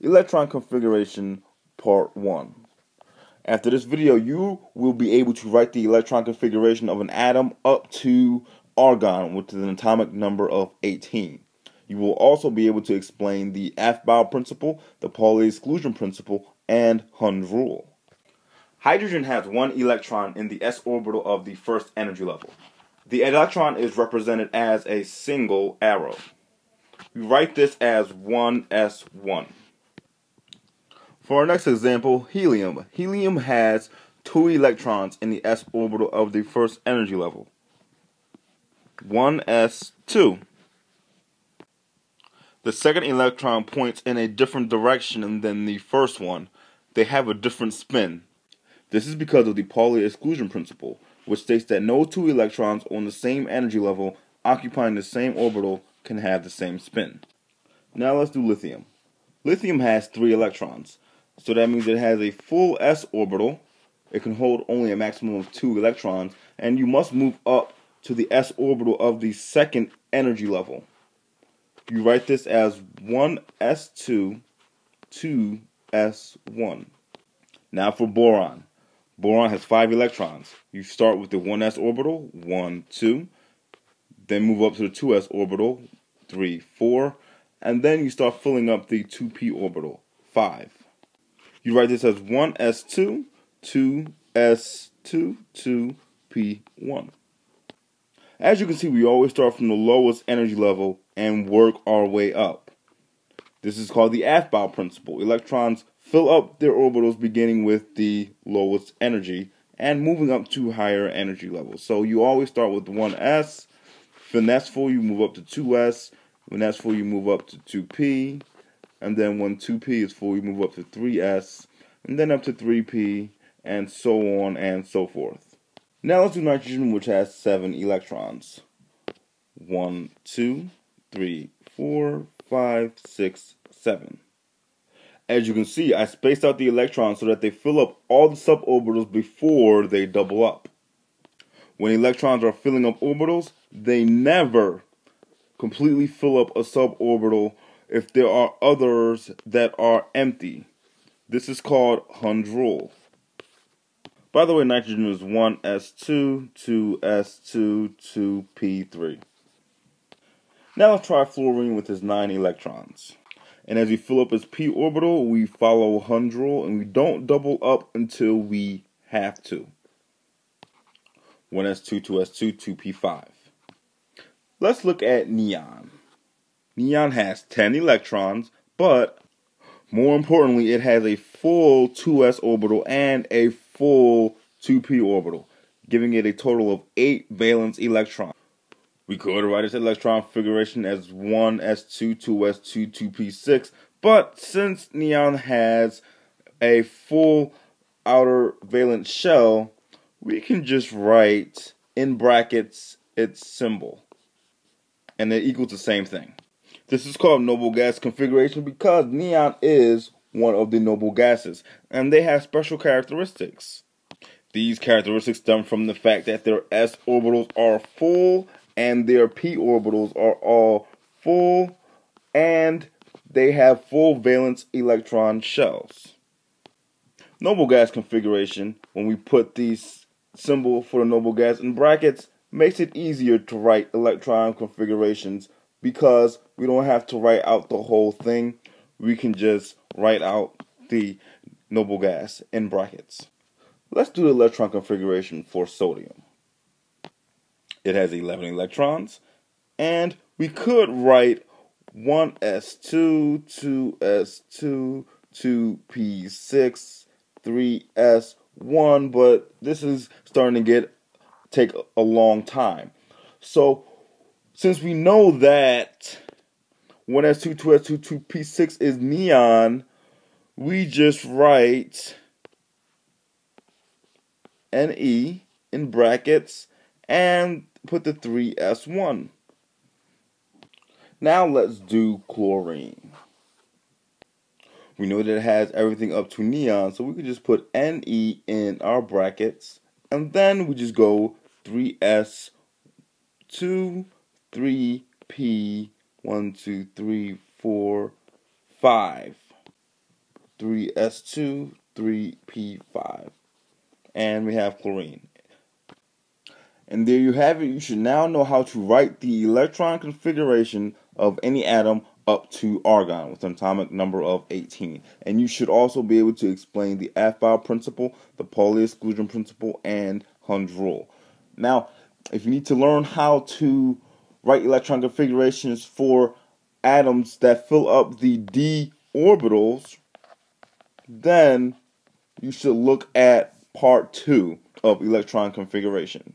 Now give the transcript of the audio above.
Electron Configuration Part 1. After this video, you will be able to write the electron configuration of an atom up to argon, which is an atomic number of 18. You will also be able to explain the Aufbau Principle, the Pauli Exclusion Principle, and Hund rule. Hydrogen has one electron in the s orbital of the first energy level. The electron is represented as a single arrow. We write this as 1s1. For our next example, helium. Helium has 2 electrons in the s orbital of the first energy level. 1s2. The second electron points in a different direction than the first one. They have a different spin. This is because of the Pauli Exclusion Principle, which states that no 2 electrons on the same energy level occupying the same orbital can have the same spin. Now let's do lithium. Lithium has 3 electrons, so that means it has a full s orbital. It can hold only a maximum of 2 electrons, and you must move up to the s orbital of the second energy level. You write this as 1s2, 2s1. Now for boron. Boron has 5 electrons. You start with the 1s orbital, 1, 2, then move up to the 2s orbital, 3, 4, and then you start filling up the 2p orbital, 5. You write this as 1s2, 2s2, 2p1. As you can see, we always start from the lowest energy level and work our way up. This is called the Aufbau Principle. Electrons fill up their orbitals beginning with the lowest energy and moving up to higher energy levels. So you always start with 1s, when that's full you move up to 2s, when that's full you move up to 2p, and then when 2p is full you move up to 3s, and then up to 3p, and so on and so forth. Now let's do nitrogen, which has 7 electrons. 1, 2, 3, 4, 5, 6, 7. As you can see, I spaced out the electrons so that they fill up all the suborbitals before they double up. When electrons are filling up orbitals, they never completely fill up a suborbital if there are others that are empty. This is called Hund rule. By the way, nitrogen is 1s2, 2s2, 2p3. Now let's try fluorine with its 9 electrons. And as we fill up its p orbital, we follow Hund rule and we don't double up until we have to. 1s2, 2s2, 2p5. Let's look at neon. Neon has 10 electrons, but more importantly, it has a full 2s orbital and a full 2p orbital, giving it a total of 8 valence electrons. We could write its electron configuration as 1s2, 2s2, 2p6, but since neon has a full outer valence shell, we can just write in brackets its symbol, and it equals the same thing. This is called noble gas configuration because neon is one of the noble gases, and they have special characteristics. These characteristics stem from the fact that their s orbitals are full and their p orbitals are all full, and they have full valence electron shells. Noble gas configuration, when we put these symbol for the noble gas in brackets, makes it easier to write electron configurations because we don't have to write out the whole thing. We can just write out the noble gas in brackets. Let's do the electron configuration for sodium. It has 11 electrons, and we could write 1s2, 2s2, 2p6, 3s1, but this is starting to take a long time. So since we know that 1s2, 2s2, 2p6 is neon, we just write Ne in brackets and put the 3s1. Now let's do chlorine. We know that it has everything up to neon, so we can just put Ne in our brackets, and then we just go 3s, 2, 3p, 1, 2, 3, 4, 5. 3s2, 3p5. And we have chlorine. And there you have it. You should now know how to write the electron configuration of any atom up to argon with an atomic number of 18. And you should also be able to explain the Aufbau Principle, the Pauli Exclusion Principle, and Hund's rule. Now, if you need to learn how to write electron configurations for atoms that fill up the d orbitals, then you should look at part 2 of electron configuration.